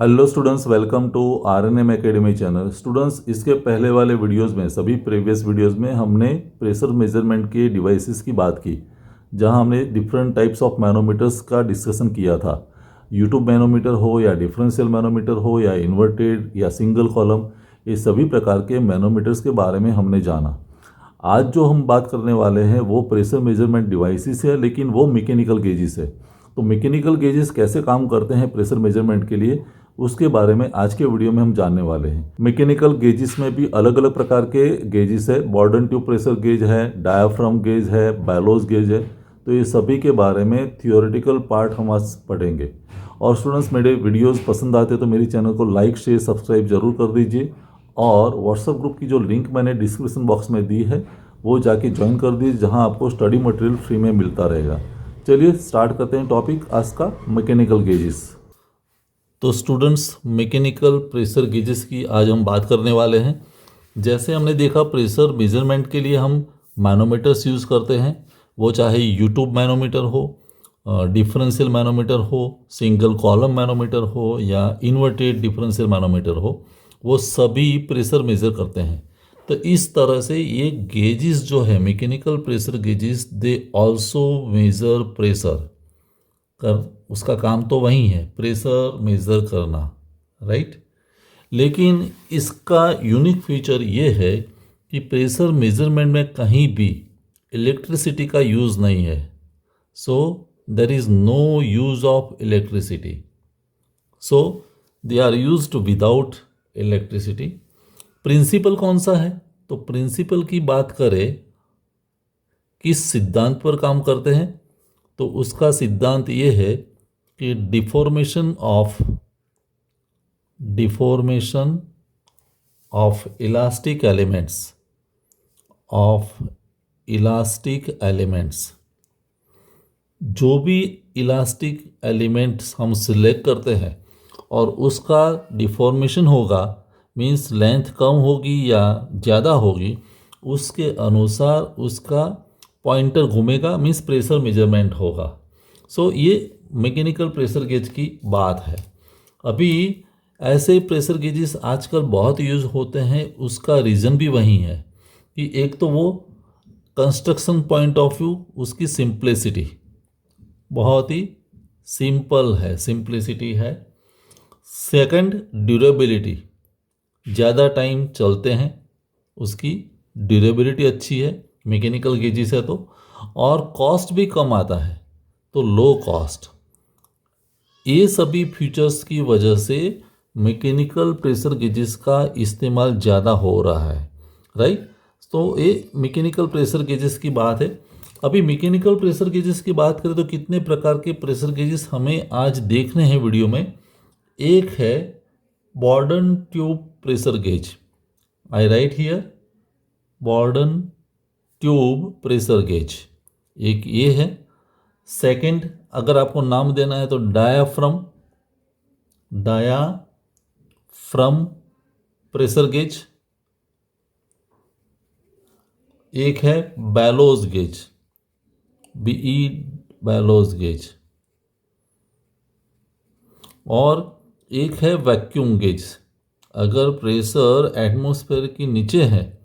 Hello students, welcome to RNM academy channel. Students, इसके पहले वाले वीडियोस में, सभी प्रीवियस वीडियोस में हमने प्रेशर मेजरमेंट के डिवाइसेस की बात की, जहां हमने डिफरेंट टाइप्स ऑफ मैनोमीटर्स का डिस्कशन किया था। यूट्यूब मैनोमीटर हो या डिफरेंशियल मैनोमीटर हो या इन्वर्टेड या सिंगल कॉलम, ये सभी प्रकार के मैनोमीटर्स के बारे में हमने जाना। आज जो हम बात करने वाले हैं वो प्रेशर मेजरमेंट डिवाइसेस है, लेकिन वो मैकेनिकल गेजेस है। तो मैकेनिकल गेजेस कैसे काम करते हैं प्रेशर मेजरमेंट के लिए, उसके बारे में आज के वीडियो में हम जानने वाले हैं। मैकेनिकल गेजेस में भी अलग अलग प्रकार के गेजेस है। बॉर्डन ट्यूब प्रेशर गेज है, डायाफ्राम गेज है, बैलोस गेज है। तो ये सभी के बारे में थियोरेटिकल पार्ट हम आज पढ़ेंगे। और स्टूडेंट्स, मेरे वीडियोस पसंद आते तो मेरी चैनल को लाइक शेयर सब्सक्राइब जरूर कर दीजिए। और व्हाट्सएप ग्रुप की जो लिंक मैंने डिस्क्रिप्शन बॉक्स में दी है वो जाके ज्वाइन कर दीजिए, जहां आपको स्टडी मटेरियल फ्री में मिलता रहेगा। चलिए स्टार्ट करते हैं टॉपिक आज का, मैकेनिकल गेजेस। तो स्टूडेंट्स, मैकेनिकल प्रेशर गेजेस की आज हम बात करने वाले हैं। जैसे हमने देखा, प्रेशर मेजरमेंट के लिए हम मैनोमीटर्स यूज़ करते हैं, वो चाहे यूट्यूब मैनोमीटर हो, डिफरेंशियल मैनोमीटर हो, सिंगल कॉलम मैनोमीटर हो या इन्वर्टेड डिफरेंशियल मैनोमीटर हो, वो सभी प्रेशर मेज़र करते हैं। तो इस तरह से ये गेजेस जो है mechanical pressure gauges, they also measure pressure कर, उसका काम तो वही है, प्रेशर मेज़र करना, राइट। लेकिन इसका यूनिक फीचर ये है कि प्रेशर मेज़रमेंट में कहीं भी इलेक्ट्रिसिटी का यूज़ नहीं है। So there is no use of electricity, so they are used without electricity. Principle कौन सा है? तो प्रिंसिपल की बात करें, किस सिद्धांत पर काम करते हैं, तो उसका सिद्धांत ये है कि डिफॉर्मेशन ऑफ इलास्टिक एलिमेंट्स, जो भी इलास्टिक एलिमेंट्स हम सिलेक्ट करते हैं और उसका डिफॉर्मेशन होगा, मीन्स लेंथ कम होगी या ज़्यादा होगी, उसके अनुसार उसका पॉइंटर घूमेगा, मीन्स प्रेशर मेजरमेंट होगा। सो ये मैकेनिकल प्रेशर गेज की बात है। अभी ऐसे प्रेशर गेजेस आजकल बहुत यूज़ होते हैं। उसका रीज़न भी वही है कि एक तो वो कंस्ट्रक्शन पॉइंट ऑफ व्यू, उसकी सिंप्लिसिटी बहुत ही सिंप्लिसिटी है। सेकंड, ड्यूरेबिलिटी, ज़्यादा टाइम चलते हैं, उसकी ड्यूरेबिलिटी अच्छी है मैकेनिकल गेजेस है तो। और कॉस्ट भी कम आता है, तो लो कॉस्ट। ये सभी फीचर्स की वजह से मैकेनिकल प्रेशर गेजेस का इस्तेमाल ज़्यादा हो रहा है, राइट। तो ये मैकेनिकल प्रेशर गेजेस की बात है। अभी मैकेनिकल प्रेशर गेजेस की बात करें तो कितने प्रकार के प्रेशर गेजेस हमें आज देखने हैं वीडियो में। एक है Bourdon tube pressure gauge, I write here, Bourdon tube pressure gauge, एक ये है। सेकंड, अगर आपको नाम देना है तो डायाफ्राम प्रेशर गेज। एक है बैलोस गेज, बैलोस गेज। और एक है वैक्यूम गेज। अगर प्रेशर एटमॉस्फेयर के नीचे है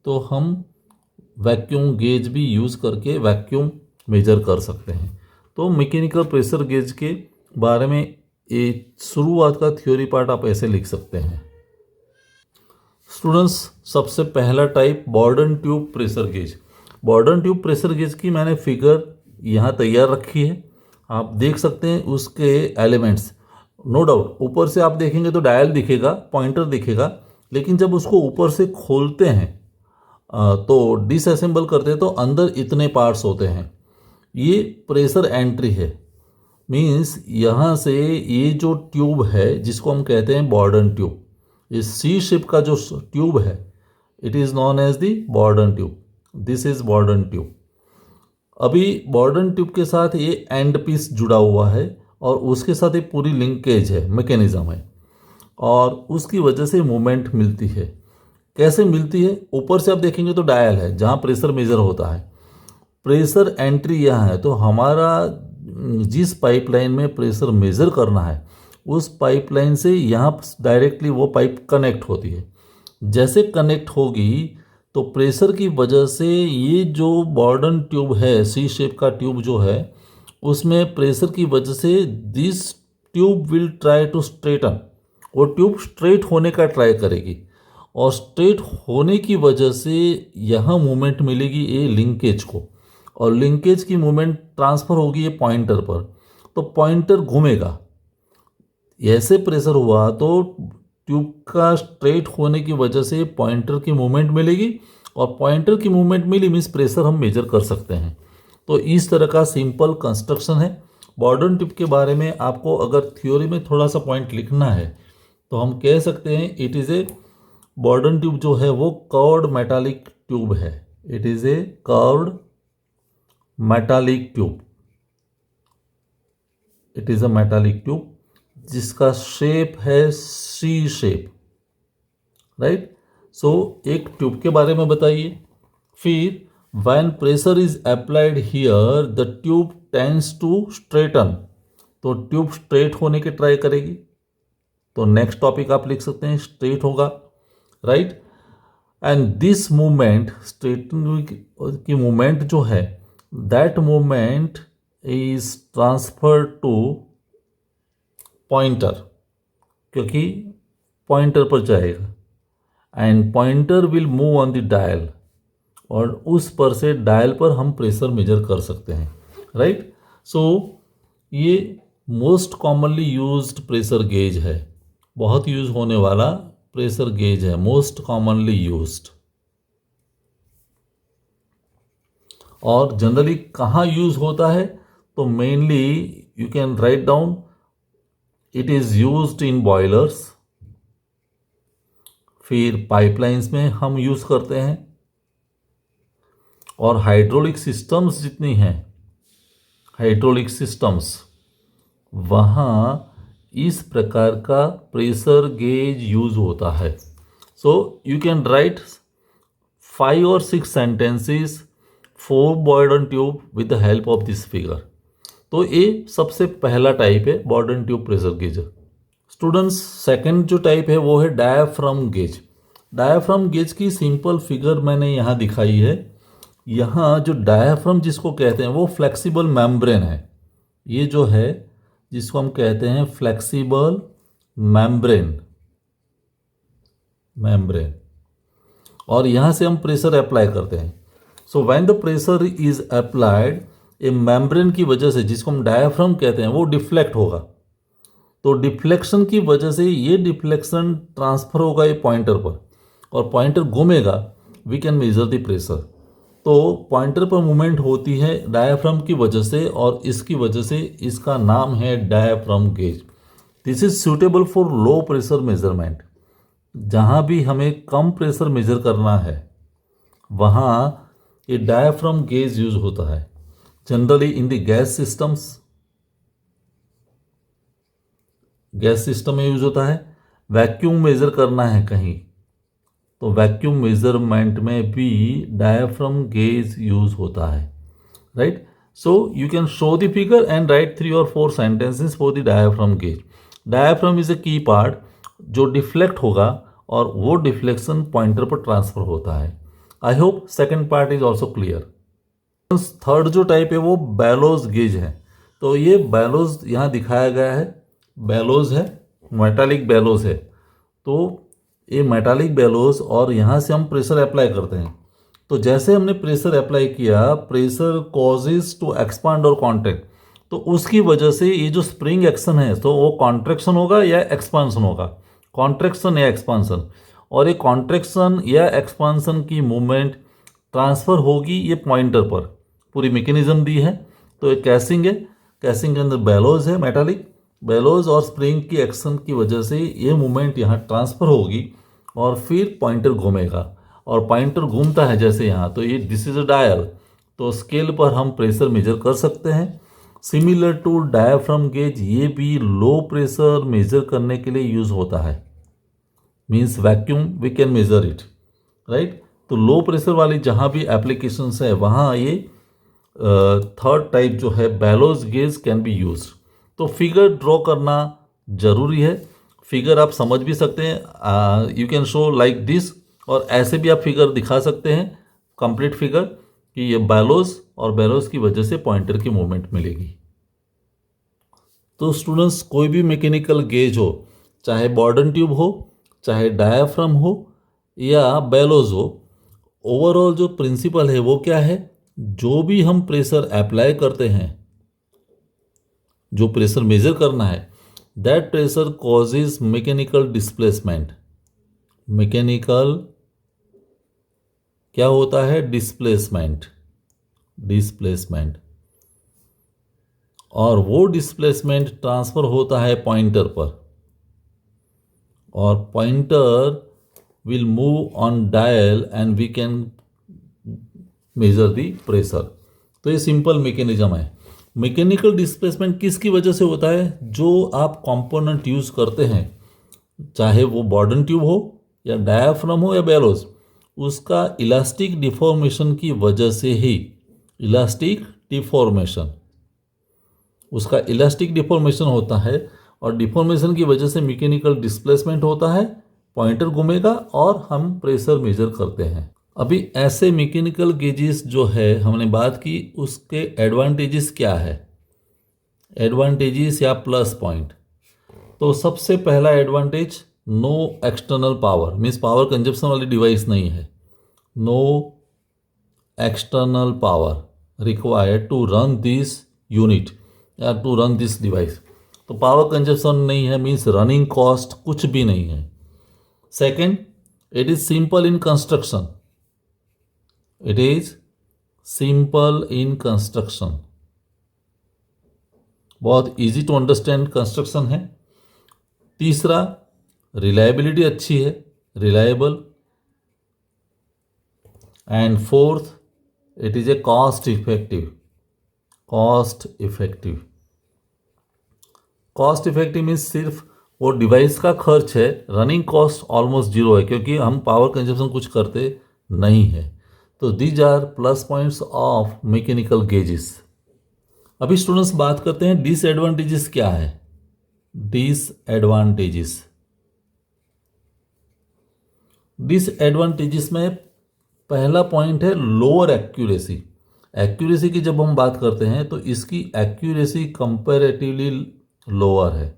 तो हम वैक्यूम गेज भी यूज़ करके वैक्यूम मेजर कर सकते हैं। तो मैकेनिकल प्रेशर गेज के बारे में एक शुरुआत का थ्योरी पार्ट आप ऐसे लिख सकते हैं। स्टूडेंट्स, सबसे पहला type Bourdon tube pressure gauge. Bourdon tube pressure gauge की मैंने फिगर यहाँ तैयार रखी है, आप देख सकते हैं उसके एलिमेंट्स। नो डाउट ऊपर से आप देखेंगे तो डायल दिखेगा, पॉइंटर दिखेगा, लेकिन जब उसको ऊपर से खोलते हैं तो डिसअसेंबल करते हैं तो अंदर इतने पार्ट्स होते हैं। ये प्रेशर एंट्री है, मीन्स यहाँ से ये जो ट्यूब है जिसको हम कहते हैं बॉर्डन ट्यूब, ये सी शेप का जो ट्यूब है, it is known as the Bourdon tube. This is Bourdon tube. अभी बॉर्डन ट्यूब के साथ ये एंड पीस जुड़ा हुआ है और उसके साथ ये पूरी लिंकेज है, मैकेनिज्म है, और उसकी वजह से मूवमेंट मिलती है। कैसे मिलती है? ऊपर से आप देखेंगे तो डायल है जहाँ प्रेशर मेजर होता है, प्रेशर एंट्री यहाँ है। तो हमारा जिस पाइपलाइन में प्रेशर मेज़र करना है उस पाइपलाइन से यहाँ डायरेक्टली वो पाइप कनेक्ट होती है। जैसे कनेक्ट होगी तो प्रेशर की वजह से ये जो बॉर्डन ट्यूब है, सी शेप का ट्यूब जो है, उसमें प्रेशर की वजह से this tube will try to straighten, वो ट्यूब स्ट्रेट होने का ट्राई करेगी और स्ट्रेट होने की वजह से यहाँ मूवमेंट मिलेगी ये लिंकेज को, और लिंकेज की मूवमेंट ट्रांसफ़र होगी ये पॉइंटर पर, तो पॉइंटर घूमेगा। ऐसे प्रेशर हुआ तो ट्यूब का स्ट्रेट होने की वजह से पॉइंटर की मूवमेंट मिलेगी, और पॉइंटर की मूवमेंट मिली मीन्स प्रेशर हम मेजर कर सकते हैं। तो इस तरह का सिंपल कंस्ट्रक्शन है। बॉर्डन ट्यूब के बारे में आपको अगर थ्योरी में थोड़ा सा पॉइंट लिखना है तो हम कह सकते हैं इट इज़ ए बॉर्डन ट्यूब जो है वो कर्व्ड मेटालिक ट्यूब है। It is a curved metallic tube, it is a metallic tube जिसका शेप है सी शेप, राइट। सो एक ट्यूब के बारे में बताइए। फिर when pressure is applied here the tube tends to straighten, तो ट्यूब स्ट्रेट होने के ट्राई करेगी। तो नेक्स्ट टॉपिक आप लिख सकते हैं स्ट्रेट होगा, right. And this movement, straighten की मूवमेंट जो है, that movement is transfer to pointer, क्योंकि पॉइंटर पर जाएगा, and pointer will move on the dial, और उस पर से डायल पर हम प्रेशर मेजर कर सकते हैं, राइट। सो ये most commonly used pressure gauge है, बहुत यूज होने वाला प्रेशर गेज है, मोस्ट कॉमनली यूज्ड। और जनरली कहाँ यूज होता है, तो mainly you can write down, it is used in boilers, फिर पाइपलाइंस में हम यूज़ करते हैं, और हाइड्रोलिक सिस्टम्स जितनी हैं, हाइड्रोलिक सिस्टम्स, वहाँ इस प्रकार का प्रेशर गेज यूज होता है। So you can write 5 or 6 sentences for Bourdon tube with the help of this figure. तो ये सबसे पहला टाइप है Bourdon tube pressure gauge. Students, second जो टाइप है वो है डायाफ्राम गेज। डायाफ्राम गेज की सिंपल फिगर मैंने यहाँ दिखाई है। यहाँ जो डायाफ्राम जिसको कहते हैं वो फ्लेक्सिबल मेम्ब्रेन है। ये जो है जिसको हम कहते हैं फ्लेक्सिबल मेम्ब्रेन, और यहाँ से हम प्रेशर अप्लाई करते हैं। So when the pressure is applied, A membrane की वजह से, जिसको हम डायाफ्राम कहते हैं, वो डिफ्लेक्ट होगा। तो डिफ्लेक्शन की वजह से ये डिफ्लेक्शन ट्रांसफर होगा ये पॉइंटर पर, और पॉइंटर घूमेगा, we can measure the pressure. तो पॉइंटर पर मूवमेंट होती है डायाफ्राम की वजह से, और इसकी वजह से इसका नाम है diaphragm gauge. This is suitable for low pressure measurement. जहाँ भी हमें कम प्रेशर मेजर करना है वहाँ ये डायाफ्राम गेज यूज होता है। Generally in the gas systems, gas system में यूज होता है। वैक्यूम मेजर करना है कहीं, तो वैक्यूम मेजरमेंट में भी डायाफ्राम गेज यूज होता है, right. So you can show the figure and right 3 or 4 sentences for the diaphragm gauge. Diaphragm is a की पार्ट जो डिफ्लेक्ट होगा, और वो डिफ्लेक्शन पॉइंटर पर ट्रांसफर होता है। I hope second part is also clear. Third जो type है वो बैलोज गेज है। तो ये बैलोज यहाँ दिखाया गया है, बैलोज है, मेटालिक बैलोज है। तो ये मेटालिक बैलोज, और यहाँ से हम प्रेशर अप्लाई करते हैं। तो जैसे हमने प्रेशर अप्लाई किया, प्रेशर कॉजेज टू एक्सपांड और कॉन्ट्रैक्ट, तो उसकी वजह से ये जो स्प्रिंग एक्शन है, तो वो कॉन्ट्रैक्शन होगा या एक्सपांसन होगा, कॉन्ट्रैक्शन या एक्सपांसन। और ये कॉन्ट्रैक्शन या एक्सपांसन की मूवमेंट ट्रांसफ़र होगी ये पॉइंटर पर, पूरी मैकेनिज्म दी है। तो ये कैसिंग है, कैसिंग के अंदर बैलोज है, मेटालिक बैलोज, और स्प्रिंग की एक्शन की वजह से ये मूवमेंट यहाँ ट्रांसफ़र होगी, और फिर पॉइंटर घूमेगा, और पॉइंटर घूमता है जैसे यहाँ, तो ये दिस इज अ डायल। तो स्केल पर हम प्रेशर मेजर कर सकते हैं। सिमिलर टू डायाफ्राम गेज, ये भी लो प्रेशर मेजर करने के लिए यूज होता है, means vacuum we can measure it, right. तो लो प्रेशर वाली जहाँ भी एप्लीकेशंस है वहाँ ये थर्ड टाइप जो है बैलोज गेज कैन बी यूज। तो फिगर ड्रॉ करना ज़रूरी है। फिगर आप समझ भी सकते हैं, you can show like this, और ऐसे भी आप फिगर दिखा सकते हैं कंप्लीट फिगर कि ये बैलोज और बैलोज की वजह से पॉइंटर की मूवमेंट मिलेगी। तो स्टूडेंट्स, कोई भी मैकेनिकल गेज हो, चाहे बॉर्डन ट्यूब हो, चाहे डायाफ्राम हो या बैलोज हो, ओवरऑल जो प्रिंसिपल है वो क्या है, जो भी हम प्रेशर अप्लाई करते हैं, जो प्रेशर मेजर करना है, that pressure causes mechanical displacement. Mechanical क्या होता है, डिस्प्लेसमेंट, डिस्प्लेसमेंट, और वो डिस्प्लेसमेंट ट्रांसफर होता है पॉइंटर पर, और pointer will move on dial and we can measure the pressure. तो ये सिंपल मैकेनिज्म है। मैकेनिकल डिस्प्लेसमेंट किसकी वजह से होता है, जो आप कंपोनेंट यूज करते हैं, चाहे वो बॉर्डन ट्यूब हो या डायाफ्राम हो या बेलोज, उसका इलास्टिक डिफॉर्मेशन की वजह से ही, इलास्टिक डिफॉर्मेशन, उसका इलास्टिक डिफॉर्मेशन होता है, और डिफॉर्मेशन की वजह से मैकेनिकल डिस्प्लेसमेंट होता है, पॉइंटर घूमेगा और हम प्रेशर मेजर करते हैं। अभी ऐसे मैकेनिकल गेजेस जो है हमने बात की, उसके एडवांटेजेस क्या है, एडवांटेजेस या प्लस पॉइंट। तो सबसे पहला advantage, no external power, means power consumption वाली डिवाइस नहीं है। No external power required to run this unit या टू रन दिस डिवाइस। तो पावर कंजप्शन नहीं है, मीन्स रनिंग कॉस्ट कुछ भी नहीं है। Second, it is simple in construction, it is simple in construction, बहुत इजी टू अंडरस्टैंड कंस्ट्रक्शन है। तीसरा, रिलायबिलिटी अच्छी है, reliable. And fourth, it is a cost effective, cost effective. Cost effective means सिर्फ वो डिवाइस का खर्च है, रनिंग कॉस्ट ऑलमोस्ट जीरो है, क्योंकि हम पावर कंजप्शन कुछ करते नहीं है। तो these are plus points of mechanical gauges. अभी स्टूडेंट्स बात करते हैं डिसएडवांटेजेस क्या है। डिसएडवांटेजेस, डिसएडवांटेजेस में पहला पॉइंट है लोअर एक्यूरेसी। एक्यूरेसी की जब हम बात करते हैं तो इसकी एक्यूरेसी कंपैरेटिवली लोअर है।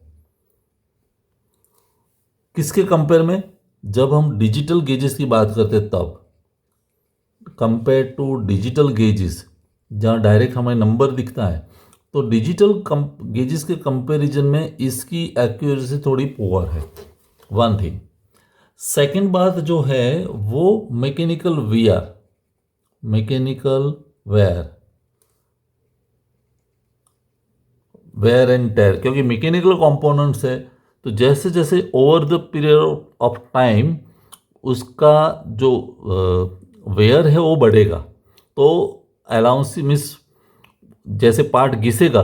किसके कंपेयर में, जब हम डिजिटल गेजेस की बात करते हैं तब, कंपेयर टू डिजिटल गेजेस जहाँ डायरेक्ट हमें नंबर दिखता है, तो डिजिटल गेजेस के कंपैरिजन में इसकी एक्यूरेसी थोड़ी पुअर है, वन थिंग। सेकेंड बात जो है वो mechanical wear, mechanical wear and tear, क्योंकि मैकेनिकल कंपोनेंट्स है, तो जैसे जैसे over the period of time उसका जो वेयर है वो बढ़ेगा। तो अलाउंस मीन्स जैसे पार्ट घिसेगा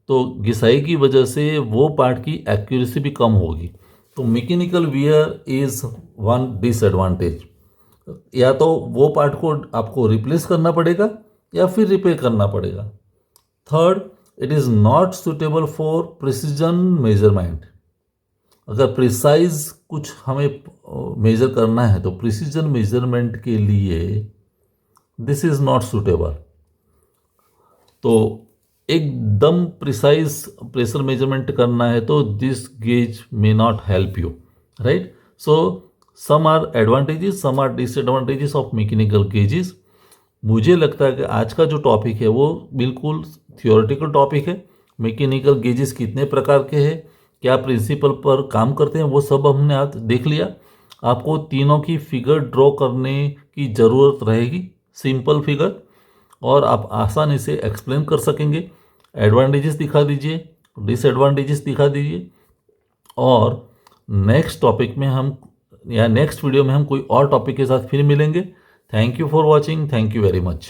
तो घिसाई की वजह से वो पार्ट की एक्यूरेसी भी कम होगी। तो mechanical where is one disadvantage, या तो वो पार्ट को आपको रिप्लेस करना पड़ेगा या फिर रिपेयर करना पड़ेगा। Third, it is not suitable for precision measurement. अगर प्रिसाइज कुछ हमें मेजर करना है तो प्रिसीजन मेजरमेंट के लिए दिस इज नॉट सुटेबल। तो एकदम प्रिसाइज प्रेशर मेजरमेंट करना है तो this gauge may not help you, right. So some are advantages, some are disadvantages of mechanical gauges. मुझे लगता है कि आज का जो टॉपिक है वो बिल्कुल थियोरेटिकल टॉपिक है। मैकेनिकल गेजेस कितने प्रकार के हैं, क्या प्रिंसिपल पर काम करते हैं, वो सब हमने आज देख लिया। आपको तीनों की फिगर ड्रॉ करने की ज़रूरत रहेगी, सिंपल फिगर, और आप आसानी से एक्सप्लेन कर सकेंगे। एडवांटेजेस दिखा दीजिए, डिसएडवांटेजेस दिखा दीजिए, और नेक्स्ट टॉपिक में हम या नेक्स्ट वीडियो में हम कोई और टॉपिक के साथ फिर मिलेंगे। Thank you for watching, thank you very much.